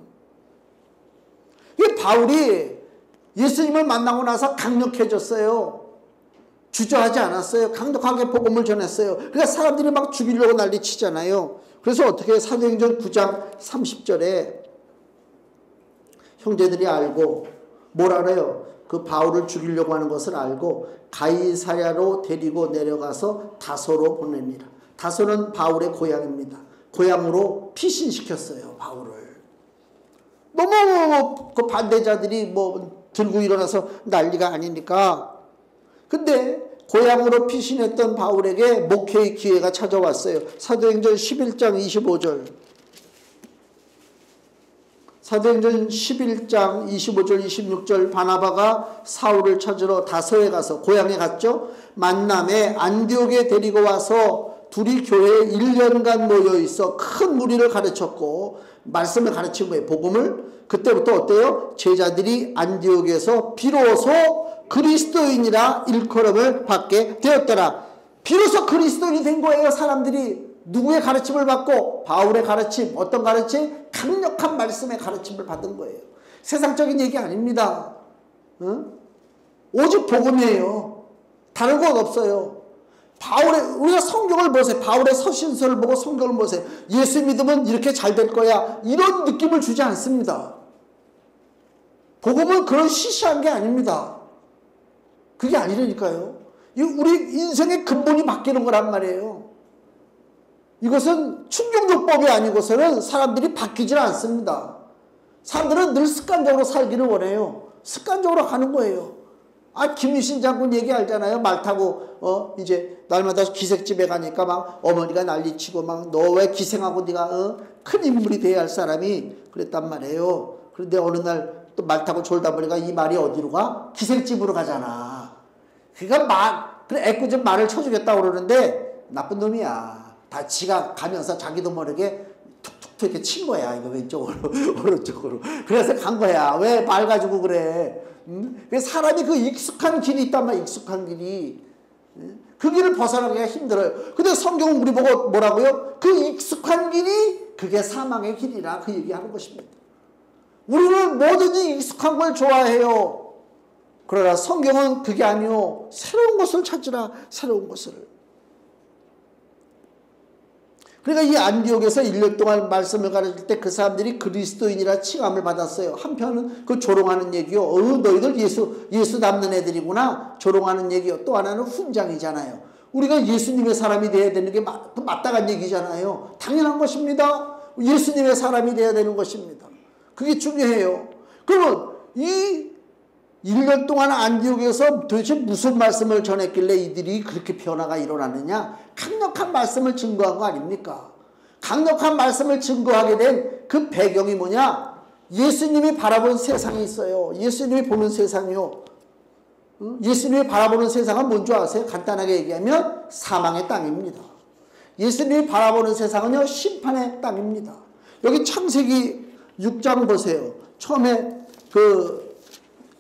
이 바울이 예수님을 만나고 나서 강력해졌어요. 주저하지 않았어요. 강력하게 복음을 전했어요. 그러니까 사람들이 막 죽이려고 난리치잖아요. 그래서 어떻게 사도행전 9장 30절에 형제들이 알고 뭘 알아요? 그 바울을 죽이려고 하는 것을 알고 가이사랴로 데리고 내려가서 다소로 보냅니다. 다소는 바울의 고향입니다. 고향으로 피신시켰어요. 바울을. 너무 그 반대자들이 뭐 들고 일어나서 난리가 아니니까. 근데 고향으로 피신했던 바울에게 목회의 기회가 찾아왔어요. 사도행전 11장 25절. 사도행전 11장 25절 26절 바나바가 사울을 찾으러 다소에 가서 고향에 갔죠. 만남에 안디옥에 데리고 와서 둘이 교회에 1년간 모여 있어 큰 무리를 가르쳤고 말씀을 가르친 거예요. 복음을. 그때부터 어때요? 제자들이 안디옥에서 비로소 그리스도인이라 일컬음을 받게 되었더라. 비로소 그리스도인이 된 거예요. 사람들이. 누구의 가르침을 받고? 바울의 가르침. 어떤 가르침? 강력한 말씀의 가르침을 받은 거예요. 세상적인 얘기 아닙니다. 오직 복음이에요. 다른 건 없어요. 우리가 성경을 보세요. 바울의 서신서를 보고 성경을 보세요. 예수 믿으면 이렇게 잘 될 거야. 이런 느낌을 주지 않습니다. 복음은 그런 시시한 게 아닙니다. 그게 아니라니까요. 우리 인생의 근본이 바뀌는 거란 말이에요. 이것은 충격요법이 아니고서는 사람들이 바뀌질 않습니다. 사람들은 늘 습관적으로 살기를 원해요. 습관적으로 가는 거예요. 김유신 장군 얘기 알잖아요. 말 타고 이제 날마다 기색집에 가니까 막 어머니가 난리치고 막 너 왜 기생하고 네가 큰 인물이 돼야 할 사람이 그랬단 말이에요. 그런데 어느 날 또 말 타고 졸다 보니까 이 말이 어디로 가? 기생집으로 가잖아. 그러니까 그래 애꿎은 말을 쳐주겠다고 그러는데 나쁜 놈이야. 다 지가 가면서 자기도 모르게 툭툭툭 이렇게 친 거야. 이거 왼쪽으로 오른쪽으로. 그래서 간 거야. 왜 말 가지고 그래? 사람이 그 익숙한 길이 있단 말이야. 익숙한 길이. 그 길을 벗어나기가 힘들어요. 근데 성경은 우리 보고 뭐라고요? 그 익숙한 길이 그게 사망의 길이라 그 얘기하는 것입니다. 우리는 뭐든지 익숙한 걸 좋아해요. 그러나 성경은 그게 아니요. 새로운 것을 찾으라. 새로운 것을. 그러니까 이 안디옥에서 1년 동안 말씀을 가르칠 때 그 사람들이 그리스도인이라 칭함을 받았어요. 한편은 그 조롱하는 얘기요. 너희들 예수 닮는 애들이구나. 조롱하는 얘기요. 또 하나는 훈장이잖아요. 우리가 예수님의 사람이 돼야 되는 게 마땅한 얘기잖아요. 당연한 것입니다. 예수님의 사람이 돼야 되는 것입니다. 그게 중요해요. 그러면 이 1년 동안 안디옥에서 도대체 무슨 말씀을 전했길래 이들이 그렇게 변화가 일어나느냐? 강력한 말씀을 증거한 거 아닙니까? 강력한 말씀을 증거하게 된 그 배경이 뭐냐? 예수님이 바라본 세상이 있어요. 예수님이 보는 세상이요. 예수님이 바라보는 세상은 뭔지 아세요? 간단하게 얘기하면 사망의 땅입니다. 예수님이 바라보는 세상은요, 심판의 땅입니다. 여기 창세기 6장 보세요. 처음에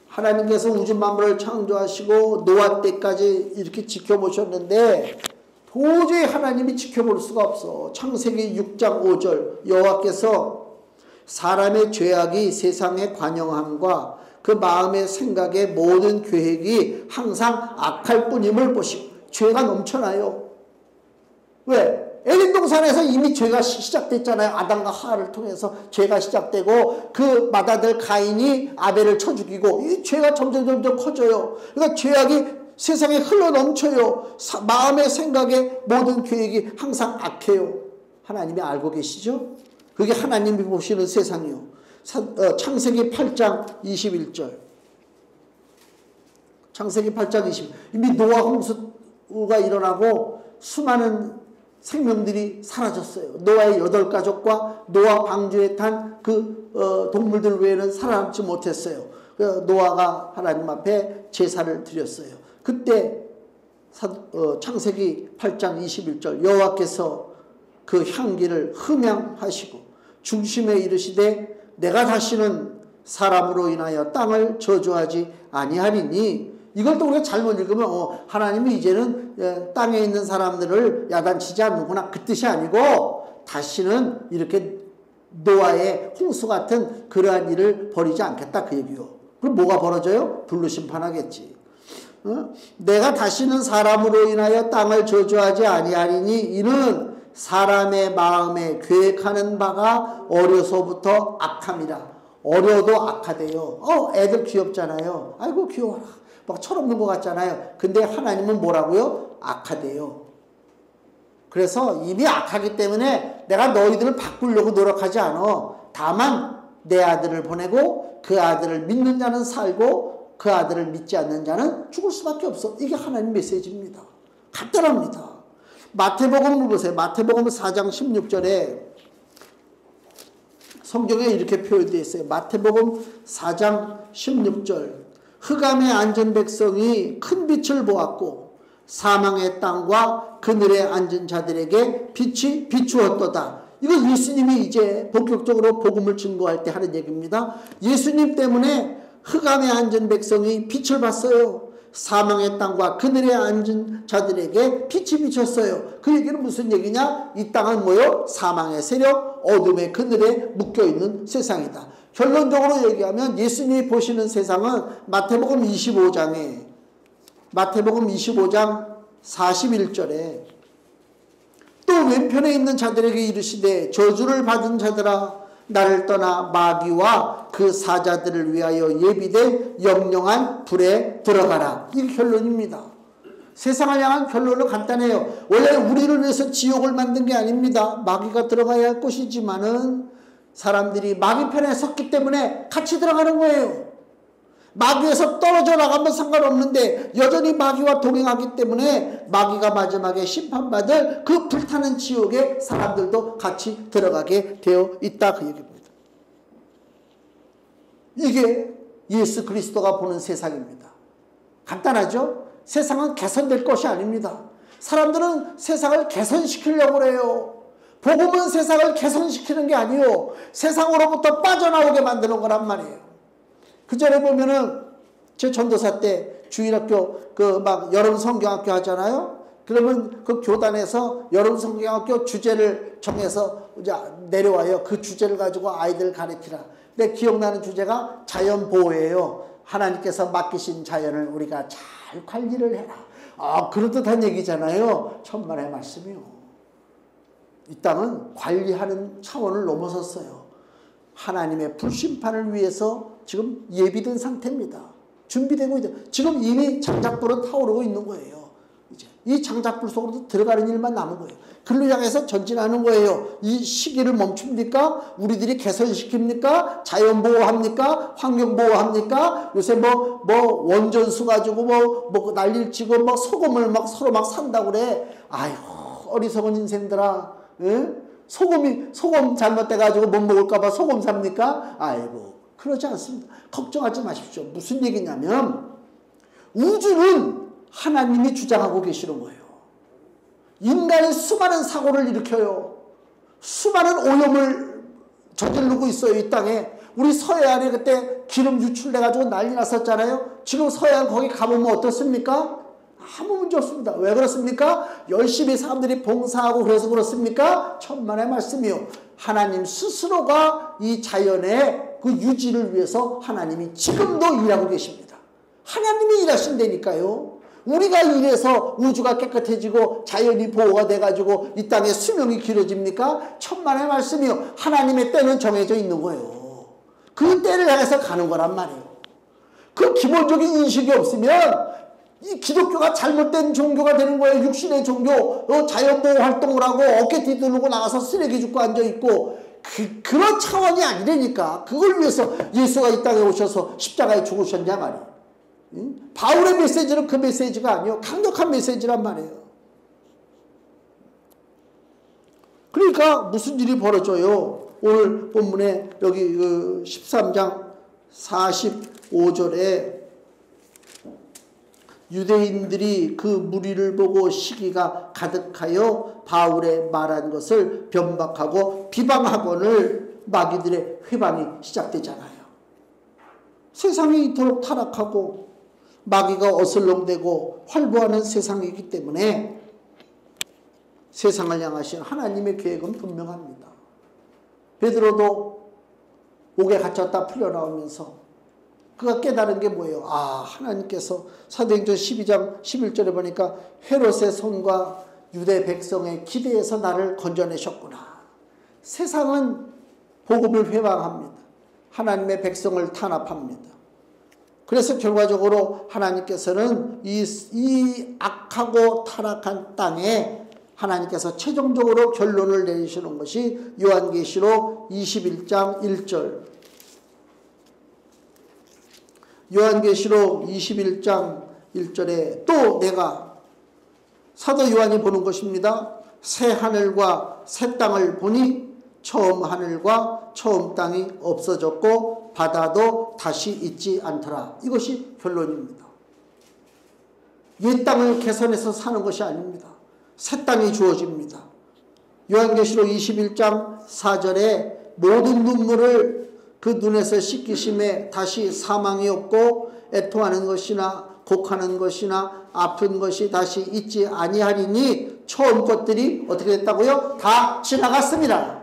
하나님께서 우주 만물을 창조하시고 노아 때까지 이렇게 지켜보셨는데 도저히 하나님이 지켜볼 수가 없어. 창세기 6장 5절 여호와께서 사람의 죄악이 세상의 관영함과 그 마음의 생각의 모든 계획이 항상 악할 뿐임을 보시고 죄가 넘쳐나요. 왜? 에덴 동산에서 이미 죄가 시작됐잖아요. 아담과 하와를 통해서 죄가 시작되고 그 맏아들 가인이 아벨을 쳐 죽이고 이 죄가 점점 커져요. 그러니까 죄악이 세상에 흘러 넘쳐요. 마음의 생각의 모든 계획이 항상 악해요. 하나님이 알고 계시죠? 그게 하나님이 보시는 세상이요. 창세기 8장 21절. 창세기 8장 20. 이미 노아 홍수가 일어나고 수많은 생명들이 사라졌어요. 노아의 8가족과 노아 방주에 탄 동물들 외에는 살아남지 못했어요. 노아가 하나님 앞에 제사를 드렸어요. 그때 창세기 8장 21절 여호와께서 그 향기를 흠양하시고 중심에 이르시되 내가 다시는 사람으로 인하여 땅을 저주하지 아니하리니 이걸 또 우리가 잘못 읽으면 하나님이 이제는 땅에 있는 사람들을 야단치지 않는구나 그 뜻이 아니고 다시는 이렇게 노아의 홍수 같은 그러한 일을 벌이지 않겠다 그 얘기요. 그럼 뭐가 벌어져요? 불로 심판하겠지. 내가 다시는 사람으로 인하여 땅을 저주하지 아니하리니 이는 사람의 마음에 계획하는 바가 어려서부터 악함이라. 어려도 악하대요. 애들 귀엽잖아요. 아이고 귀여워라. 막 철없는 것 같잖아요. 근데 하나님은 뭐라고요? 악하대요. 그래서 이미 악하기 때문에 내가 너희들을 바꾸려고 노력하지 않아. 다만 내 아들을 보내고 그 아들을 믿는 자는 살고 그 아들을 믿지 않는 자는 죽을 수밖에 없어. 이게 하나님 메시지입니다. 간단합니다. 마태복음을 보세요. 마태복음 4장 16절에 성경에 이렇게 표현되어 있어요. 마태복음 4장 16절 흑암에 앉은 백성이 큰 빛을 보았고 사망의 땅과 그늘에 앉은 자들에게 빛이 비추었도다. 이거 예수님이 이제 본격적으로 복음을 증거할 때 하는 얘기입니다. 예수님 때문에 흑암에 앉은 백성이 빛을 봤어요. 사망의 땅과 그늘에 앉은 자들에게 빛이 비쳤어요. 그 얘기는 무슨 얘기냐? 이 땅은 뭐요? 사망의 세력, 어둠의 그늘에 묶여있는 세상이다. 결론적으로 얘기하면 예수님이 보시는 세상은 마태복음 25장 41절에 또 왼편에 있는 자들에게 이르시되 저주를 받은 자들아 나를 떠나 마귀와 그 사자들을 위하여 예비된 영영한 불에 들어가라. 이게 결론입니다. 세상을 향한 결론은 간단해요. 원래 우리를 위해서 지옥을 만든 게 아닙니다. 마귀가 들어가야 할 곳이지만은 사람들이 마귀 편에 섰기 때문에 같이 들어가는 거예요. 마귀에서 떨어져 나가면 상관없는데 여전히 마귀와 동행하기 때문에 마귀가 마지막에 심판받을 그 불타는 지옥에 사람들도 같이 들어가게 되어 있다 그 얘기입니다. 이게 예수 그리스도가 보는 세상입니다. 간단하죠? 세상은 개선될 것이 아닙니다. 사람들은 세상을 개선시키려고 해요. 복음은 세상을 개선시키는 게 아니요. 세상으로부터 빠져나오게 만드는 거란 말이에요. 그 전에 보면은 제 전도사 때 주일학교 막 여름 성경학교 하잖아요. 그러면 그 교단에서 여름 성경학교 주제를 정해서 이제 내려와요. 그 주제를 가지고 아이들 가르치라. 근데 기억나는 주제가 자연 보호예요. 하나님께서 맡기신 자연을 우리가 잘 관리를 해라. 그럴듯한 얘기잖아요. 천만의 말씀이요. 이 땅은 관리하는 차원을 넘어섰어요. 하나님의 불심판을 위해서 지금 예비된 상태입니다. 준비되고 있다. 지금 이미 장작불은 타오르고 있는 거예요. 이제 이 장작불 속으로 들어가는 일만 남은 거예요. 그를 향해서 전진하는 거예요. 이 시기를 멈춥니까? 우리들이 개선시킵니까? 자연보호합니까? 환경보호합니까? 요새 뭐 원전수 가지고 뭐 난리를 치고 뭐 소금을 막 서로 막 산다고 그래. 아이고, 어리석은 인생들아. 예? 소금 잘못돼가지고 못 먹을까봐 소금 삽니까? 아이고, 그러지 않습니다. 걱정하지 마십시오. 무슨 얘기냐면, 우주는 하나님이 주장하고 계시는 거예요. 인간이 수많은 사고를 일으켜요. 수많은 오염을 저지르고 있어요, 이 땅에. 우리 서해안에 그때 기름 유출돼가지고 난리 났었잖아요. 지금 서해안 거기 가보면 어떻습니까? 아무 문제 없습니다. 왜 그렇습니까? 열심히 사람들이 봉사하고 그래서 그렇습니까? 천만의 말씀이요. 하나님 스스로가 이 자연의 그 유지를 위해서 하나님이 지금도 일하고 계십니다. 하나님이 일하신다니까요. 우리가 일해서 우주가 깨끗해지고 자연이 보호가 돼가지고 이 땅의 수명이 길어집니까? 천만의 말씀이요. 하나님의 때는 정해져 있는 거예요. 그 때를 향해서 가는 거란 말이에요. 그 기본적인 인식이 없으면 이 기독교가 잘못된 종교가 되는 거예요. 육신의 종교, 자연보호 활동을 하고 어깨 뒤두르고 나가서 쓰레기 줍고 앉아있고, 그런 차원이 아니라니까. 그걸 위해서 예수가 이 땅에 오셔서 십자가에 죽으셨냐 말이에요. 바울의 메시지는 그 메시지가 아니에요. 강력한 메시지란 말이에요. 그러니까 무슨 일이 벌어져요? 오늘 본문에 여기 13장 45절에 유대인들이 그 무리를 보고 시기가 가득하여 바울의 말한 것을 변박하고 비방하거늘 마귀들의 회방이 시작되잖아요. 세상이 이토록 타락하고 마귀가 어슬렁대고 활보하는 세상이기 때문에 세상을 향하신 하나님의 계획은 분명합니다. 베드로도 옥에 갇혔다 풀려나오면서 그가 깨달은 게 뭐예요? 아, 하나님께서 사도행전 12장 11절에 보니까 헤롯의 손과 유대 백성의 기대에서 나를 건져내셨구나. 세상은 복음을 회방합니다. 하나님의 백성을 탄압합니다. 그래서 결과적으로 하나님께서는 이 악하고 타락한 땅에 하나님께서 최종적으로 결론을 내리시는 것이 요한계시록 21장 1절. 요한계시록 21장 1절에 또 내가 사도 요한이 보는 것입니다. 새 하늘과 새 땅을 보니 처음 하늘과 처음 땅이 없어졌고 바다도 다시 있지 않더라. 이것이 결론입니다. 옛 땅을 개선해서 사는 것이 아닙니다. 새 땅이 주어집니다. 요한계시록 21장 4절에 모든 눈물을 그 눈에서 씻기심에 다시 사망이 없고 애통하는 것이나 곡하는 것이나 아픈 것이 다시 있지 아니하리니 처음 것들이 어떻게 됐다고요? 다 지나갔습니다.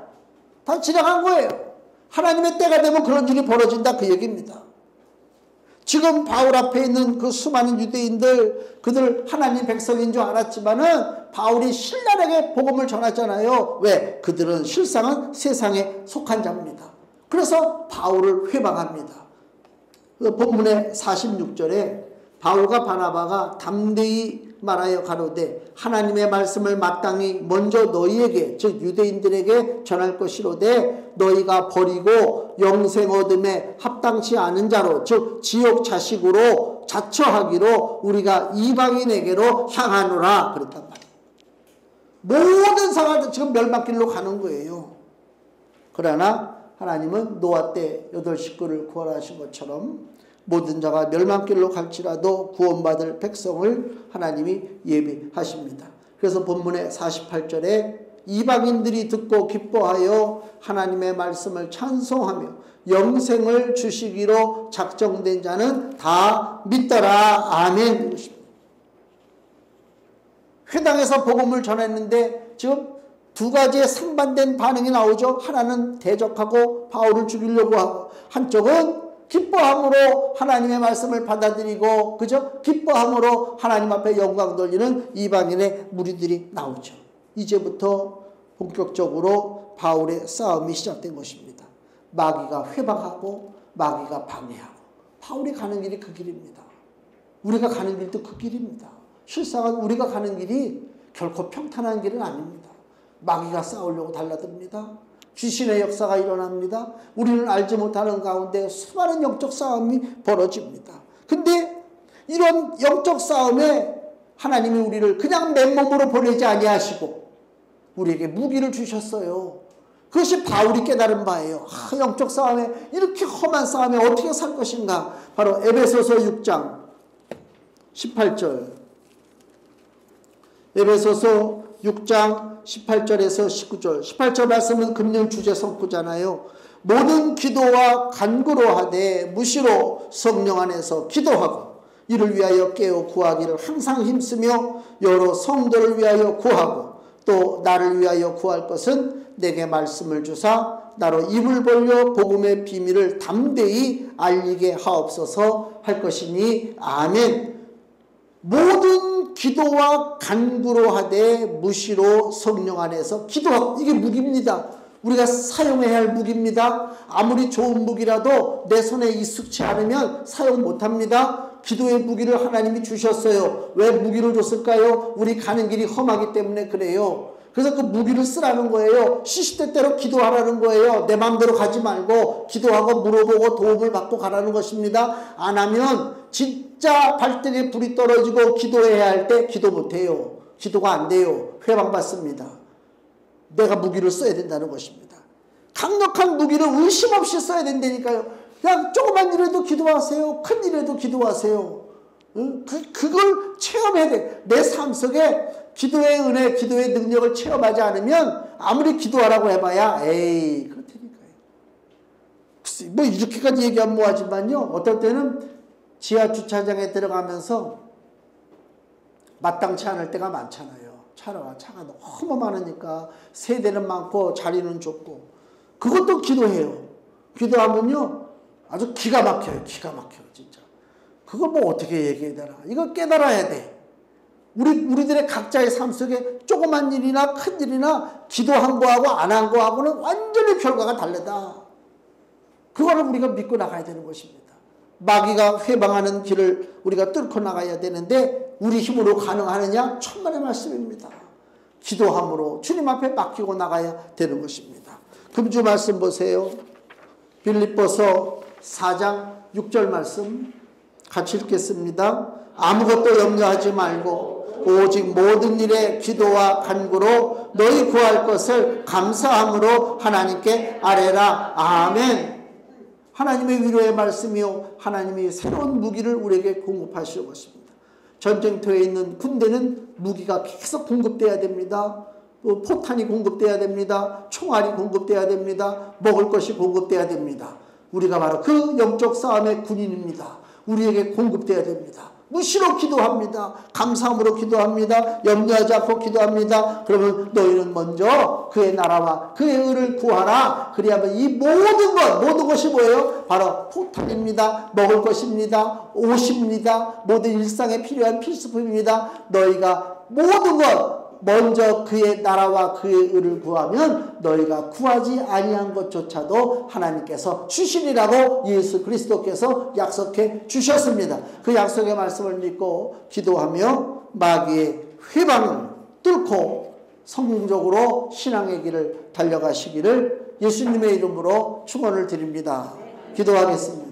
다 지나간 거예요. 하나님의 때가 되면 그런 일이 벌어진다 그 얘기입니다. 지금 바울 앞에 있는 그 수많은 유대인들, 그들 하나님 백성인 줄 알았지만은 바울이 신랄하게 복음을 전하잖아요. 왜? 그들은 실상은 세상에 속한 자입니다. 그래서 바울을 회방합니다. 본문의 46절에 바울과 바나바가 담대히 말하여 가로되 하나님의 말씀을 마땅히 먼저 너희에게 즉 유대인들에게 전할 것이로되 너희가 버리고 영생 얻음에 합당치 않은 자로 즉 지옥 자식으로 자처하기로 우리가 이방인에게로 향하노라 그랬단 말이에요. 모든 사람들 지금 멸망길로 가는 거예요. 그러나 하나님은 노아 때 8식구를 구원하신 것처럼 모든 자가 멸망길로 갈지라도 구원받을 백성을 하나님이 예비하십니다. 그래서 본문의 48절에 이방인들이 듣고 기뻐하여 하나님의 말씀을 찬송하며 영생을 주시기로 작정된 자는 다 믿더라. 아멘. 회당에서 복음을 전했는데 지금 두 가지의 상반된 반응이 나오죠. 하나는 대적하고 바울을 죽이려고 하고 한쪽은 기뻐함으로 하나님의 말씀을 받아들이고 그죠? 기뻐함으로 하나님 앞에 영광 돌리는 이방인의 무리들이 나오죠. 이제부터 본격적으로 바울의 싸움이 시작된 것입니다. 마귀가 회방하고 마귀가 방해하고. 바울이 가는 길이 그 길입니다. 우리가 가는 길도 그 길입니다. 실상은 우리가 가는 길이 결코 평탄한 길은 아닙니다. 마귀가 싸우려고 달라듭니다. 귀신의 역사가 일어납니다. 우리는 알지 못하는 가운데 수많은 영적 싸움이 벌어집니다. 근데 이런 영적 싸움에 하나님이 우리를 그냥 맨몸으로 보내지 아니하시고 우리에게 무기를 주셨어요. 그것이 바울이 깨달은 바예요. 영적 싸움에, 이렇게 험한 싸움에 어떻게 살 것인가. 바로 에베소서 6장 18절. 에베소서 6장 18절에서 19절. 18절 말씀은 금년 주제 성구잖아요. 모든 기도와 간구로 하되 무시로 성령 안에서 기도하고 이를 위하여 깨어 구하기를 항상 힘쓰며 여러 성도를 위하여 구하고 또 나를 위하여 구할 것은 내게 말씀을 주사 나로 입을 벌려 복음의 비밀을 담대히 알리게 하옵소서 할 것이니 아멘. 모든 기도와 간구로 하되 무시로 성령 안에서 기도하고. 이게 무기입니다. 우리가 사용해야 할 무기입니다. 아무리 좋은 무기라도 내 손에 익숙치 않으면 사용 못합니다. 기도의 무기를 하나님이 주셨어요. 왜 무기를 줬을까요? 우리 가는 길이 험하기 때문에 그래요. 그래서 그 무기를 쓰라는 거예요. 시시때때로 기도하라는 거예요. 내 마음대로 가지 말고 기도하고 물어보고 도움을 받고 가라는 것입니다. 안 하면 진짜 발등에 불이 떨어지고 기도해야 할 때 기도 못해요. 기도가 안 돼요. 회방받습니다. 내가 무기를 써야 된다는 것입니다. 강력한 무기를 의심 없이 써야 된다니까요. 그냥 조그만 일에도 기도하세요. 큰 일에도 기도하세요. 그걸 체험해야 돼. 내 삶 속에 기도의 은혜, 기도의 능력을 체험하지 않으면 아무리 기도하라고 해봐야 에이 그렇다니까요. 뭐 이렇게까지 얘기하면 뭐하지만요. 어떨 때는 지하 주차장에 들어가면서 마땅치 않을 때가 많잖아요. 차가 너무 많으니까 세대는 많고 자리는 좁고. 그것도 기도해요. 기도하면요 아주 기가 막혀요. 기가 막혀요 진짜. 그걸 뭐 어떻게 얘기해야 되나. 이걸 깨달아야 돼. 우리들의 각자의 삶 속에 조그만 일이나 큰 일이나 기도한 거하고 안 한 거하고는 완전히 결과가 다르다. 그거를 우리가 믿고 나가야 되는 것입니다. 마귀가 회방하는 길을 우리가 뚫고 나가야 되는데 우리 힘으로 가능하느냐? 천만의 말씀입니다. 기도함으로 주님 앞에 맡기고 나가야 되는 것입니다. 금주 말씀 보세요. 빌립보서 4장 6절 말씀 같이 읽겠습니다. 아무것도 염려하지 말고 오직 모든 일에 기도와 간구로 너희 구할 것을 감사함으로 하나님께 아뢰라. 아멘. 하나님의 위로의 말씀이요 하나님이 새로운 무기를 우리에게 공급하실 것입니다. 전쟁터에 있는 군대는 무기가 계속 공급돼야 됩니다. 또 포탄이 공급돼야 됩니다. 총알이 공급돼야 됩니다. 먹을 것이 공급돼야 됩니다. 우리가 바로 그 영적 싸움의 군인입니다. 우리에게 공급돼야 됩니다. 무시로 기도합니다. 감사함으로 기도합니다. 염려하지 않고 기도합니다. 그러면 너희는 먼저 그의 나라와 그의 의를 구하라. 그리하면 이 모든 것이 뭐예요? 바로 포탄입니다. 먹을 것입니다. 옷입니다. 모든 일상에 필요한 필수품입니다. 너희가 모든 것 먼저 그의 나라와 그의 의를 구하면 너희가 구하지 아니한 것조차도 하나님께서 주시리라고 예수 그리스도께서 약속해 주셨습니다. 그 약속의 말씀을 믿고 기도하며 마귀의 회방을 뚫고 성공적으로 신앙의 길을 달려가시기를 예수님의 이름으로 축원을 드립니다. 기도하겠습니다.